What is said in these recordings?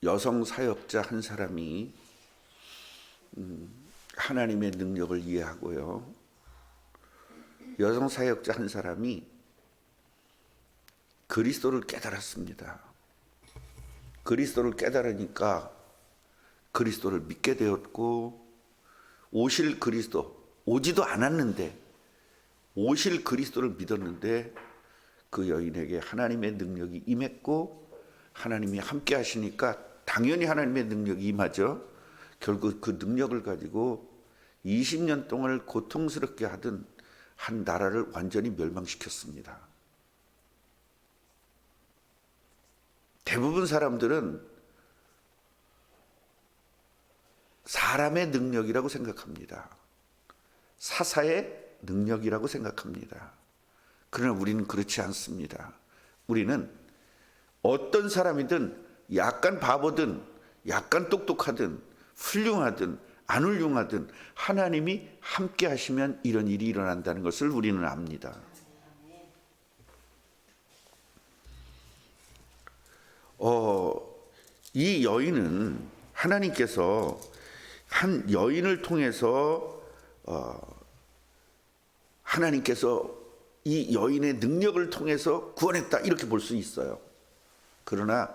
여성 사역자 한 사람이 하나님의 능력을 이해하고요. 여성 사역자 한 사람이 그리스도를 깨달았습니다. 그리스도를 깨달으니까 그리스도를 믿게 되었고, 오실 그리스도, 오지도 않았는데 오실 그리스도를 믿었는데 그 여인에게 하나님의 능력이 임했고, 하나님이 함께 하시니까 당연히 하나님의 능력이 임하죠. 결국 그 능력을 가지고 20년 동안 고통스럽게 하던 한 나라를 완전히 멸망시켰습니다. 대부분 사람들은 사람의 능력이라고 생각합니다. 사사의 능력이라고 생각합니다. 그러나 우리는 그렇지 않습니다. 우리는 어떤 사람이든 약간 바보든 약간 똑똑하든 훌륭하든 안 훌륭하든 하나님이 함께 하시면 이런 일이 일어난다는 것을 우리는 압니다. 이 여인은 하나님께서 한 여인을 통해서 하나님께서 이 여인의 능력을 통해서 구원했다, 이렇게 볼 수 있어요. 그러나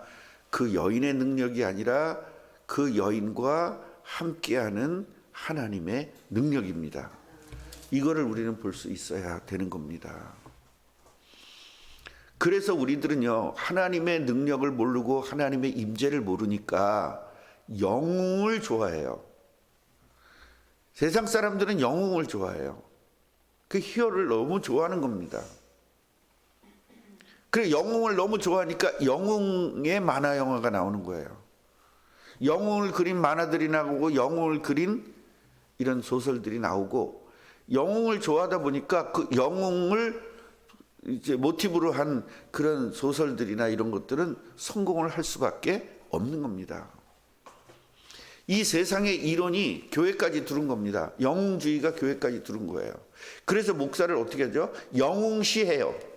그 여인의 능력이 아니라 그 여인과 함께하는 하나님의 능력입니다. 이거를 우리는 볼 수 있어야 되는 겁니다. 그래서 우리들은요, 하나님의 능력을 모르고 하나님의 임재를 모르니까 영웅을 좋아해요. 세상 사람들은 영웅을 좋아해요. 그 히어로를 너무 좋아하는 겁니다. 그래, 영웅을 너무 좋아하니까 영웅의 만화 영화가 나오는 거예요. 영웅을 그린 만화들이 나오고 영웅을 그린 이런 소설들이 나오고, 영웅을 좋아하다 보니까 그 영웅을 이제 모티브로 한 그런 소설들이나 이런 것들은 성공을 할 수밖에 없는 겁니다. 이 세상의 이론이 교회까지 들은 겁니다. 영웅주의가 교회까지 들은 거예요. 그래서 목사를 어떻게 하죠? 영웅시해요.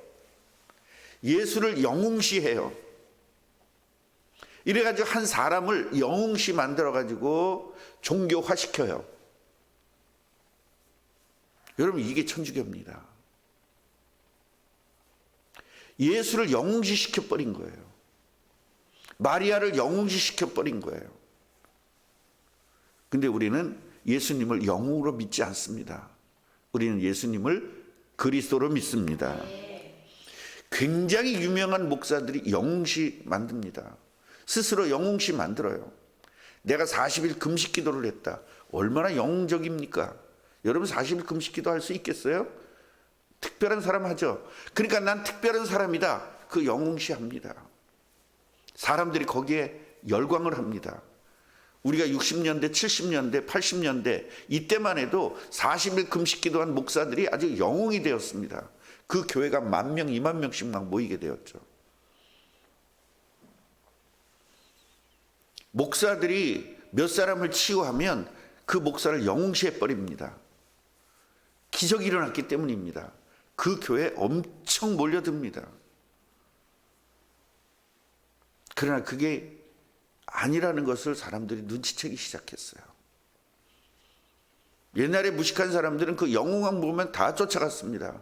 예수를 영웅시해요. 이래가지고 한 사람을 영웅시 만들어가지고 종교화시켜요. 여러분, 이게 천주교입니다. 예수를 영웅시 시켜버린 거예요. 마리아를 영웅시 시켜버린 거예요. 근데 우리는 예수님을 영웅으로 믿지 않습니다. 우리는 예수님을 그리스도로 믿습니다. 굉장히 유명한 목사들이 영웅시 만듭니다. 스스로 영웅시 만들어요. 내가 40일 금식 기도를 했다. 얼마나 영웅적입니까? 여러분 40일 금식 기도 할 수 있겠어요? 특별한 사람 하죠. 그러니까 난 특별한 사람이다. 그 영웅시 합니다. 사람들이 거기에 열광을 합니다. 우리가 60년대, 70년대, 80년대 이때만 해도 40일 금식 기도한 목사들이 아주 영웅이 되었습니다. 그 교회가 10,000명, 20,000명씩 막 모이게 되었죠. 목사들이 몇 사람을 치유하면 그 목사를 영웅시해 버립니다. 기적이 일어났기 때문입니다. 그 교회에 엄청 몰려듭니다. 그러나 그게 아니라는 것을 사람들이 눈치채기 시작했어요. 옛날에 무식한 사람들은 그 영웅왕 보면 다 쫓아갔습니다.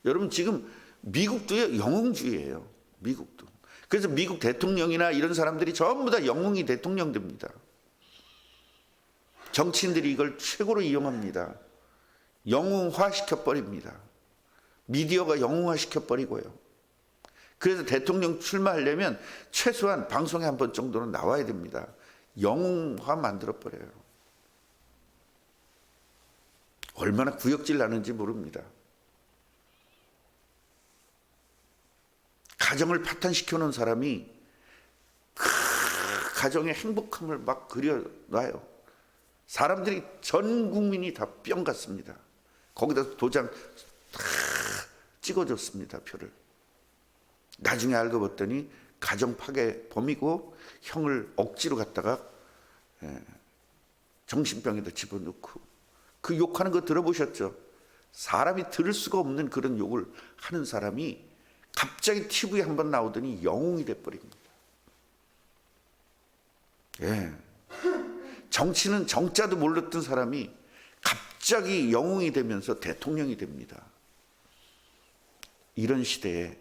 여러분, 지금 미국도 영웅주의예요. 미국도. 그래서 미국 대통령이나 이런 사람들이 전부 다 영웅이 대통령 됩니다. 정치인들이 이걸 최고로 이용합니다. 영웅화 시켜버립니다. 미디어가 영웅화 시켜버리고요. 그래서 대통령 출마하려면 최소한 방송에 한 번 정도는 나와야 됩니다. 영웅화 만들어버려요. 얼마나 구역질 나는지 모릅니다. 가정을 파탄시켜놓은 사람이 가정의 행복함을 막 그려놔요. 사람들이 전 국민이 다 뿅 같습니다. 거기다 도장 다 찍어줬습니다. 표를. 나중에 알고 봤더니 가정 파괴 범이고 형을 억지로 갖다가 정신병에다 집어넣고, 그 욕하는 거 들어보셨죠? 사람이 들을 수가 없는 그런 욕을 하는 사람이 갑자기 TV에 한번 나오더니 영웅이 돼버립니다. 예. 정치는 정자도 몰랐던 사람이 갑자기 영웅이 되면서 대통령이 됩니다. 이런 시대에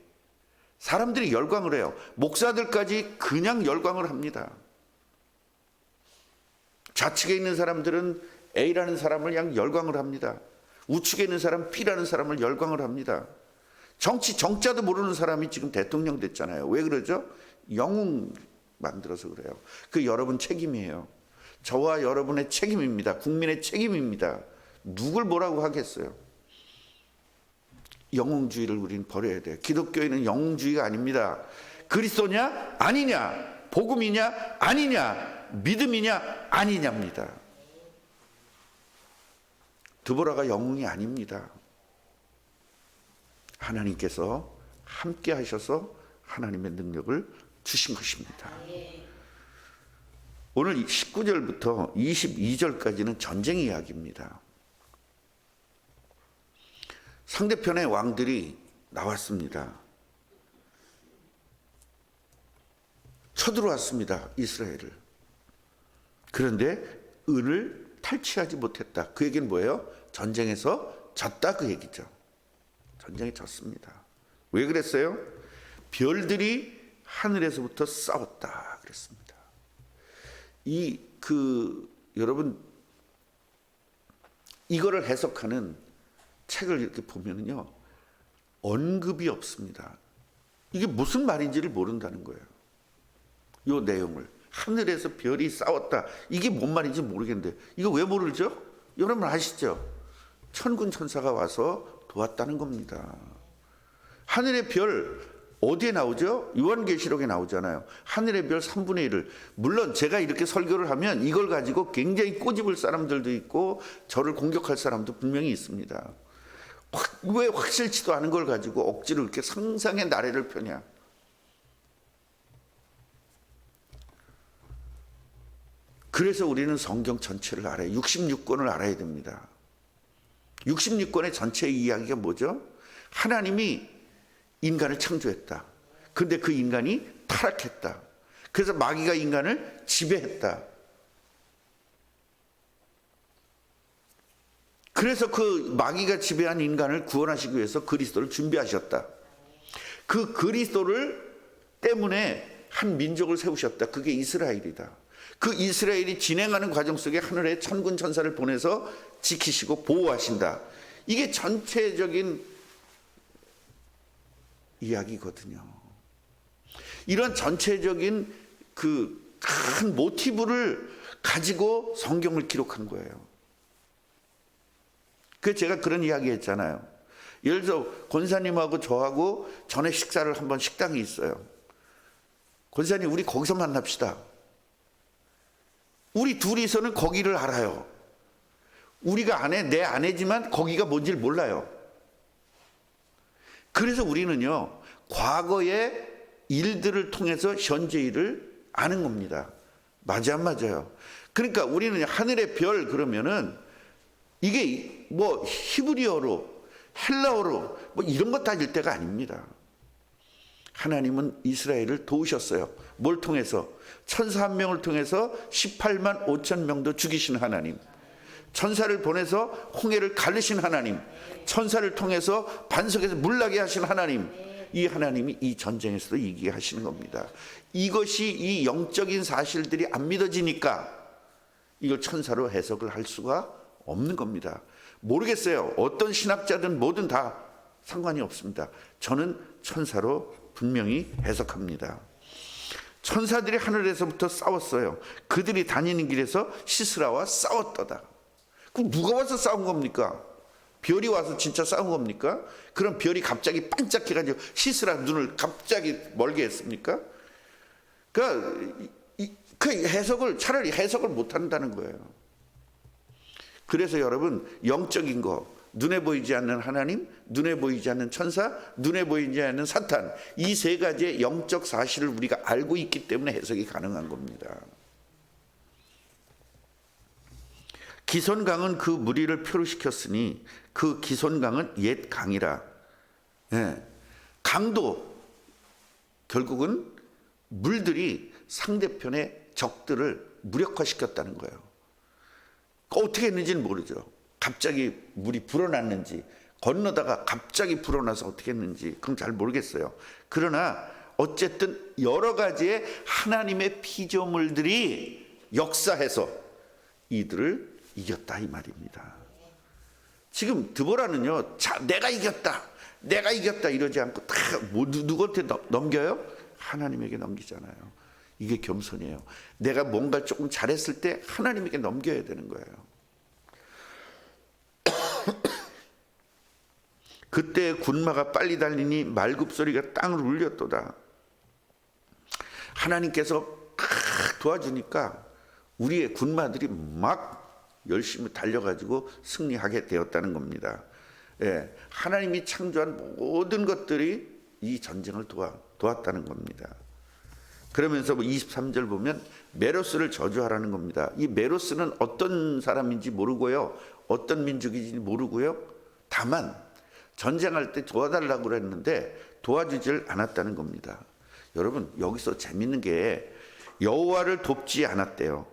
사람들이 열광을 해요. 목사들까지 그냥 열광을 합니다. 좌측에 있는 사람들은 A라는 사람을 그냥 열광을 합니다. 우측에 있는 사람 B라는 사람을 열광을 합니다. 정치 정자도 모르는 사람이 지금 대통령 됐잖아요. 왜 그러죠? 영웅 만들어서 그래요. 그 여러분 책임이에요. 저와 여러분의 책임입니다. 국민의 책임입니다. 누굴 뭐라고 하겠어요? 영웅주의를 우리는 버려야 돼요. 기독교인은 영웅주의가 아닙니다. 그리스도냐 아니냐, 복음이냐 아니냐, 믿음이냐 아니냐입니다. 드보라가 영웅이 아닙니다. 하나님께서 함께 하셔서 하나님의 능력을 주신 것입니다. 오늘 19절부터 22절까지는 전쟁 이야기입니다. 상대편의 왕들이 나왔습니다. 쳐들어왔습니다. 이스라엘을. 그런데 을을 탈취하지 못했다. 그 얘기는 뭐예요? 전쟁에서 졌다 그 얘기죠. 전쟁에 졌습니다. 왜 그랬어요? 별들이 하늘에서부터 싸웠다 그랬습니다. 여러분 이거를 해석하는 책을 이렇게 보면요, 언급이 없습니다. 이게 무슨 말인지를 모른다는 거예요. 이 내용을 하늘에서 별이 싸웠다. 이게 뭔 말인지 모르겠는데 이거 왜 모르죠? 여러분 아시죠? 천군 천사가 와서 도왔다는 겁니다. 하늘의 별 어디에 나오죠? 요한계시록에 나오잖아요. 하늘의 별 3분의 1을. 물론 제가 이렇게 설교를 하면 이걸 가지고 굉장히 꼬집을 사람들도 있고 저를 공격할 사람도 분명히 있습니다. 왜 확실치도 않은 걸 가지고 억지로 이렇게 상상의 나래를 펴냐. 그래서 우리는 성경 전체를 알아야, 66권을 알아야 됩니다. 66권의 전체 이야기가 뭐죠? 하나님이 인간을 창조했다. 그런데 그 인간이 타락했다. 그래서 마귀가 인간을 지배했다. 그래서 그 마귀가 지배한 인간을 구원하시기 위해서 그리스도를 준비하셨다. 그 그리스도를 때문에 한 민족을 세우셨다. 그게 이스라엘이다. 그 이스라엘이 진행하는 과정 속에 하늘에 천군 천사를 보내서 지키시고 보호하신다. 이게 전체적인 이야기거든요. 이런 전체적인 그 큰 모티브를 가지고 성경을 기록한 거예요. 그래서 제가 그런 이야기 했잖아요. 예를 들어 권사님하고 저하고 전에 식사를 한번 식당이 있어요. 권사님 우리 거기서 만납시다. 우리 둘이서는 거기를 알아요. 우리가 내 아내지만 거기가 뭔지를 몰라요. 그래서 우리는요, 과거의 일들을 통해서 현재 일을 아는 겁니다. 맞아 안 맞아요? 그러니까 우리는 하늘의 별 그러면은 이게 뭐 히브리어로 헬라어로 뭐 이런 거 따질 때가 아닙니다. 하나님은 이스라엘을 도우셨어요. 뭘 통해서? 천사 한 명을 통해서 18만 5천 명도 죽이신 하나님, 천사를 보내서 홍해를 가르신 하나님, 천사를 통해서 반석에서 물 나게 하신 하나님, 이 하나님이 이 전쟁에서도 이기게 하시는 겁니다. 이것이 이 영적인 사실들이 안 믿어지니까 이걸 천사로 해석을 할 수가 없는 겁니다. 모르겠어요. 어떤 신학자든 뭐든 다 상관이 없습니다. 저는 천사로 분명히 해석합니다. 천사들이 하늘에서부터 싸웠어요. 그들이 다니는 길에서 시스라와 싸웠더다. 그럼 누가 와서 싸운 겁니까? 별이 와서 진짜 싸운 겁니까? 그럼 별이 갑자기 반짝해가지고 시스라 눈을 갑자기 멀게 했습니까? 그 해석을 차라리 해석을 못한다는 거예요. 그래서 여러분 영적인 거, 눈에 보이지 않는 하나님, 눈에 보이지 않는 천사, 눈에 보이지 않는 사탄, 이 세 가지의 영적 사실을 우리가 알고 있기 때문에 해석이 가능한 겁니다. 기손강은 그 무리를 표류시켰으니 그 기손강은 옛 강이라. 예. 강도 결국은 물들이 상대편의 적들을 무력화시켰다는 거예요. 어떻게 했는지는 모르죠. 갑자기 물이 불어났는지, 건너다가 갑자기 불어나서 어떻게 했는지 그건 잘 모르겠어요. 그러나 어쨌든 여러 가지의 하나님의 피조물들이 역사해서 이들을 이겼다 이 말입니다. 지금 드보라는요, 내가 이겼다 이러지 않고 다 누구한테 넘겨요? 하나님에게 넘기잖아요. 이게 겸손이에요. 내가 뭔가 조금 잘했을 때 하나님에게 넘겨야 되는 거예요. 그때 군마가 빨리 달리니 말굽소리가 땅을 울렸도다. 하나님께서 도와주니까 우리의 군마들이 막 열심히 달려가지고 승리하게 되었다는 겁니다. 예, 하나님이 창조한 모든 것들이 이 전쟁을 도왔다는 겁니다. 그러면서 23절 보면 메로스를 저주하라는 겁니다. 이 메로스는 어떤 사람인지 모르고요, 어떤 민족인지 모르고요, 다만 전쟁할 때 도와달라고 그랬는데 도와주질 않았다는 겁니다. 여러분, 여기서 재밌는 게 여호와를 돕지 않았대요.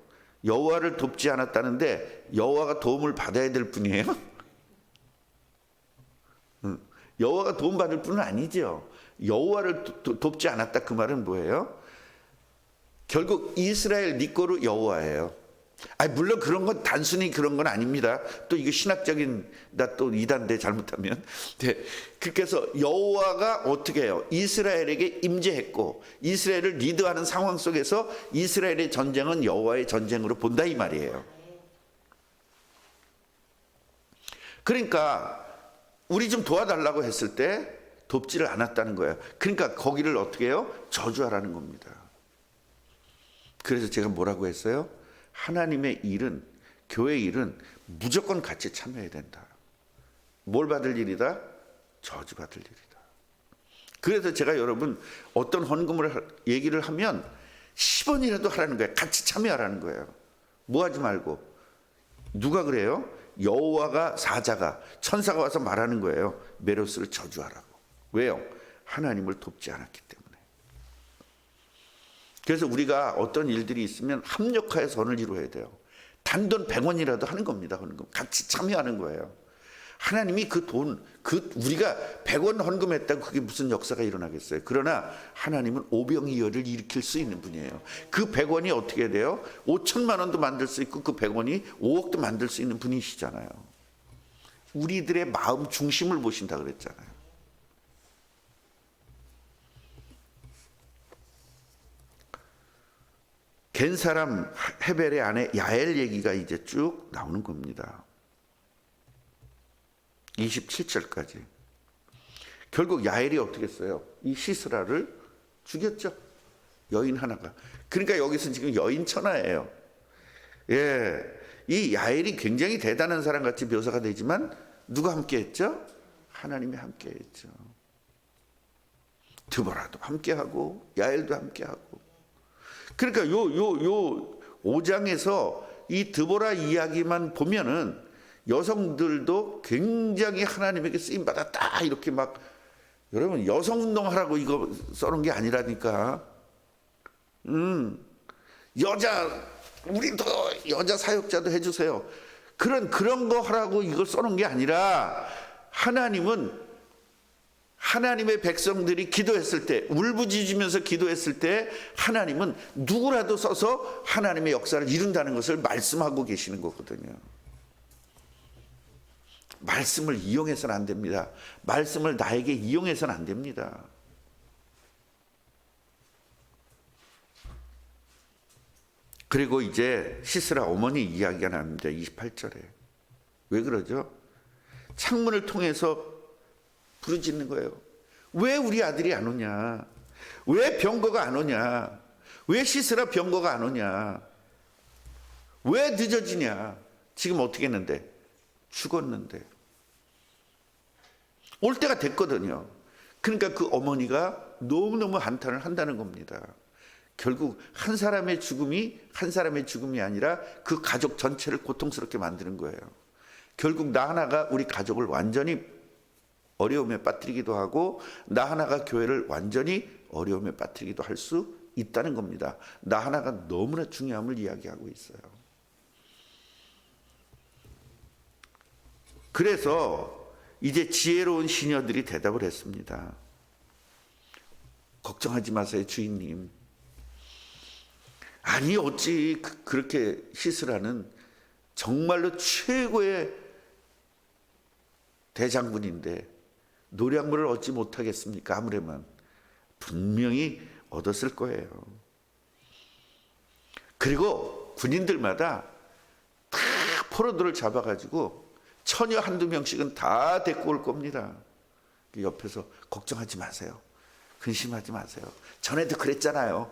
여호와를 돕지 않았다는데 여호와가 도움을 받아야 될 뿐이에요? 여호와가 도움 받을 뿐은 아니죠. 여호와를 돕지 않았다 그 말은 뭐예요? 결국 이스라엘 네 거로 여호와예요. 물론 그런 건 단순히 그런 건 아닙니다. 또 이거 신학적인 나 또 이단데 잘못하면. 네. 그래서 여호와가 어떻게 해요? 이스라엘에게 임재했고 이스라엘을 리드하는 상황 속에서 이스라엘의 전쟁은 여호와의 전쟁으로 본다 이 말이에요. 그러니까 우리 좀 도와달라고 했을 때 돕지를 않았다는 거예요. 그러니까 거기를 어떻게 해요? 저주하라는 겁니다. 그래서 제가 뭐라고 했어요? 하나님의 일은, 교회 일은 무조건 같이 참여해야 된다. 뭘 받을 일이다? 저주받을 일이다. 그래서 제가 여러분 어떤 헌금을 얘기를 하면 10원이라도 하라는 거예요. 같이 참여하라는 거예요. 뭐 하지 말고. 누가 그래요? 여호와가 사자가 천사가 와서 말하는 거예요. 메로스를 저주하라고. 왜요? 하나님을 돕지 않았기 때문에. 그래서 우리가 어떤 일들이 있으면 합력하여 선을 이루어야 돼요. 단돈 100원이라도 하는 겁니다. 헌금. 같이 참여하는 거예요. 하나님이 그 돈, 우리가 100원 헌금했다고 그게 무슨 역사가 일어나겠어요. 그러나 하나님은 오병이어를 일으킬 수 있는 분이에요. 그 100원이 어떻게 돼요? 5천만 원도 만들 수 있고 그 100원이 5억도 만들 수 있는 분이시잖아요. 우리들의 마음 중심을 보신다 그랬잖아요. 겐 사람 헤벨의 아내 야엘 얘기가 이제 쭉 나오는 겁니다. 27절까지. 결국 야엘이 어떻게 했어요? 이 시스라를 죽였죠. 여인 하나가. 그러니까 여기서 지금 여인 천하예요. 예, 이 야엘이 굉장히 대단한 사람 같이 묘사가 되지만 누가 함께 했죠? 하나님이 함께 했죠. 드보라도 함께 하고 야엘도 함께 하고. 그러니까 요 5장에서 이 드보라 이야기만 보면은 여성들도 굉장히 하나님에게 쓰임 받았다 이렇게 막. 여러분 여성 운동하라고 이거 써놓은 게 아니라니까. 우리도 여자 사역자도 해주세요. 그런 거 하라고 이걸 써놓은 게 아니라 하나님의 백성들이 기도했을 때, 울부짖으면서 기도했을 때 하나님은 누구라도 써서 하나님의 역사를 이룬다는 것을 말씀하고 계시는 거거든요. 말씀을 이용해서는 안 됩니다. 말씀을 나에게 이용해서는 안 됩니다. 그리고 이제 시스라 어머니 이야기가 나옵니다. 28절에. 왜 그러죠? 창문을 통해서 부르짖는 거예요. 왜 우리 아들이 안 오냐? 왜 병거가 안 오냐? 왜 시스라 병거가 안 오냐? 왜 늦어지냐? 지금 어떻게 했는데? 죽었는데. 올 때가 됐거든요. 그러니까 그 어머니가 너무너무 한탄을 한다는 겁니다. 결국 한 사람의 죽음이 아니라 그 가족 전체를 고통스럽게 만드는 거예요. 결국 나 하나가 우리 가족을 완전히 어려움에 빠뜨리기도 하고 나 하나가 교회를 완전히 어려움에 빠뜨리기도 할 수 있다는 겁니다. 나 하나가 너무나 중요함을 이야기하고 있어요. 그래서 이제 지혜로운 시녀들이 대답을 했습니다. 걱정하지 마세요, 주인님. 아니 어찌 그렇게 시스라는 정말로 최고의 대장군인데 노량물을 얻지 못하겠습니까? 아무래만 분명히 얻었을 거예요. 그리고 군인들마다 다 포로들을 잡아가지고 처녀 한두 명씩은 다 데리고 올 겁니다. 옆에서 걱정하지 마세요. 근심하지 마세요. 전에도 그랬잖아요.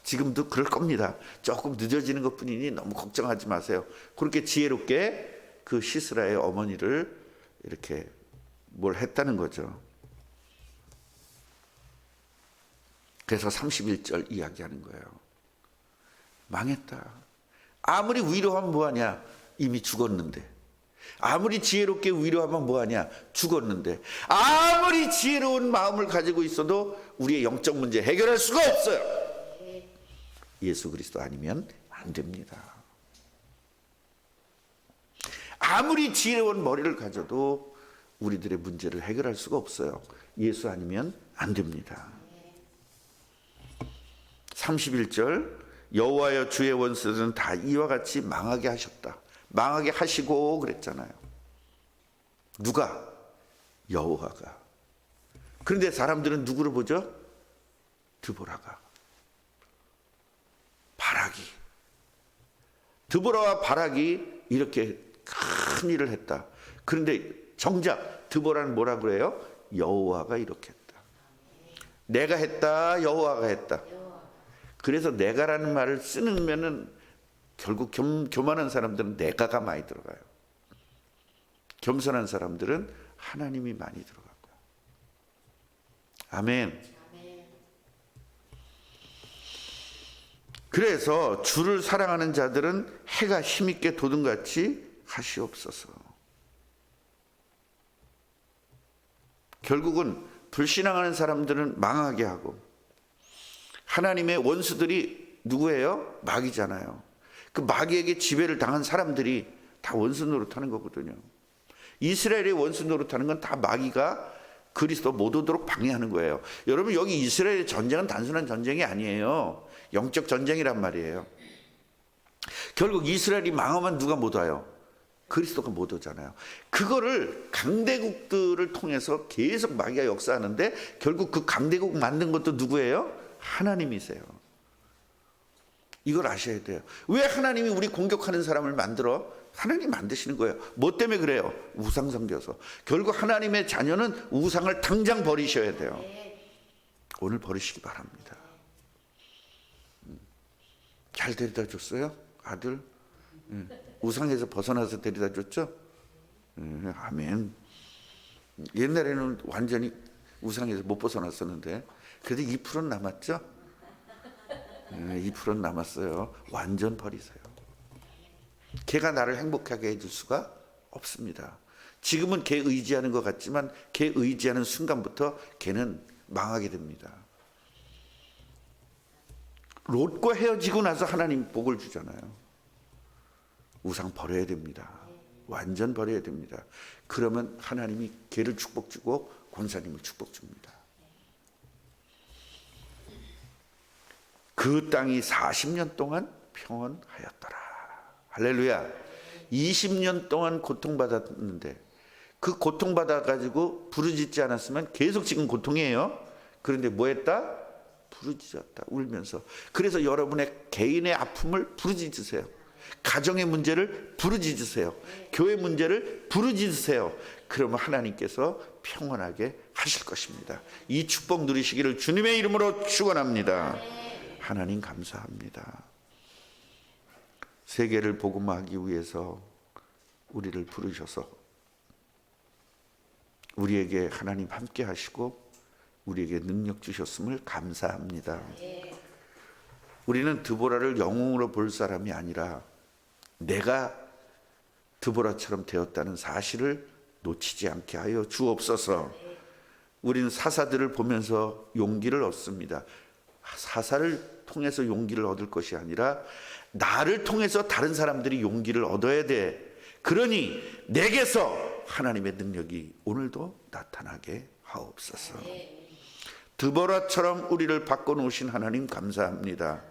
지금도 그럴 겁니다. 조금 늦어지는 것뿐이니 너무 걱정하지 마세요. 그렇게 지혜롭게 그 시스라의 어머니를 이렇게 뭘 했다는 거죠. 그래서 31절 이야기하는 거예요. 망했다. 아무리 위로하면 뭐하냐? 이미 죽었는데. 아무리 지혜롭게 위로하면 뭐하냐? 죽었는데. 아무리 지혜로운 마음을 가지고 있어도 우리의 영적 문제 해결할 수가 없어요. 예수 그리스도 아니면 안 됩니다. 아무리 지혜로운 머리를 가져도 우리들의 문제를 해결할 수가 없어요. 예수 아니면 안 됩니다. 31절 여호와여 주의 원수들은 다 이와 같이 망하게 하셨다. 망하게 하시고 그랬잖아요. 누가? 여호와가. 그런데 사람들은 누구를 보죠? 드보라가. 바락이. 드보라와 바락이 이렇게 큰 일을 했다. 그런데 정작 드보라는 뭐라 그래요? 여호와가 이렇게 했다. 내가 했다. 여호와가 했다. 그래서 내가라는 말을 쓰면은 결국 교만한 사람들은 내가가 많이 들어가요. 겸손한 사람들은 하나님이 많이 들어가고요. 아멘. 그래서 주를 사랑하는 자들은 해가 힘있게 돋음같이 하시옵소서. 결국은 불신앙하는 사람들은 망하게 하고 하나님의 원수들이 누구예요? 마귀잖아요. 그 마귀에게 지배를 당한 사람들이 다 원수 노릇하는 거거든요. 이스라엘의 원수 노릇하는 건 다 마귀가 그리스도 못 오도록 방해하는 거예요. 여러분 여기 이스라엘의 전쟁은 단순한 전쟁이 아니에요. 영적 전쟁이란 말이에요. 결국 이스라엘이 망하면 누가 못 와요? 그리스도가 못 오잖아요. 그거를 강대국들을 통해서 계속 마귀가 역사하는데 결국 그 강대국 만든 것도 누구예요? 하나님이세요. 이걸 아셔야 돼요. 왜 하나님이 우리 공격하는 사람을 만들어? 하나님 만드시는 거예요. 뭐 때문에 그래요? 우상 섬겨서. 결국 하나님의 자녀는 우상을 당장 버리셔야 돼요. 오늘 버리시기 바랍니다. 잘 데려다 줬어요? 아들? 우상에서 벗어나서 데려다 줬죠? 아멘. 옛날에는 완전히 우상에서 못 벗어났었는데 그래도 2%는 남았죠? 2%는 남았어요. 완전 버리세요. 걔가 나를 행복하게 해줄 수가 없습니다. 지금은 걔 의지하는 것 같지만 걔 의지하는 순간부터 걔는 망하게 됩니다. 롯과 헤어지고 나서 하나님 복을 주잖아요. 우상 버려야 됩니다. 완전 버려야 됩니다. 그러면 하나님이 걔를 축복 주고 권사님을 축복 줍니다. 그 땅이 40년 동안 평온하였더라. 할렐루야. 20년 동안 고통받았는데 그 고통받아가지고 부르짖지 않았으면 계속 지금 고통이에요. 그런데 뭐 했다? 부르짖었다. 울면서. 그래서 여러분의 개인의 아픔을 부르짖으세요. 가정의 문제를 부르짖으세요. 교회 문제를 부르짖으세요. 그러면 하나님께서 평온하게 하실 것입니다. 이 축복 누리시기를 주님의 이름으로 축원합니다. 하나님 감사합니다. 세계를 복음화하기 위해서 우리를 부르셔서 우리에게 하나님 함께 하시고 우리에게 능력 주셨음을 감사합니다. 우리는 드보라를 영웅으로 볼 사람이 아니라 내가 드보라처럼 되었다는 사실을 놓치지 않게 하여 주옵소서. 우리는 사사들을 보면서 용기를 얻습니다. 사사를 통해서 용기를 얻을 것이 아니라 나를 통해서 다른 사람들이 용기를 얻어야 돼. 그러니 내게서 하나님의 능력이 오늘도 나타나게 하옵소서. 드보라처럼 우리를 바꿔놓으신 하나님 감사합니다.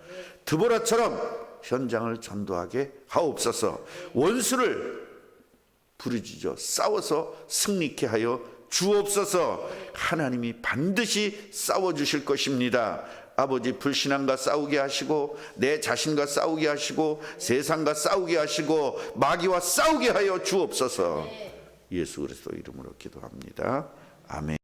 드보라처럼 현장을 전도하게 하옵소서. 원수를 부르짖어 싸워서 승리케 하여 주옵소서. 하나님이 반드시 싸워주실 것입니다. 아버지, 불신앙과 싸우게 하시고 내 자신과 싸우게 하시고 세상과 싸우게 하시고 마귀와 싸우게 하여 주옵소서. 예수 그리스도 이름으로 기도합니다. 아멘.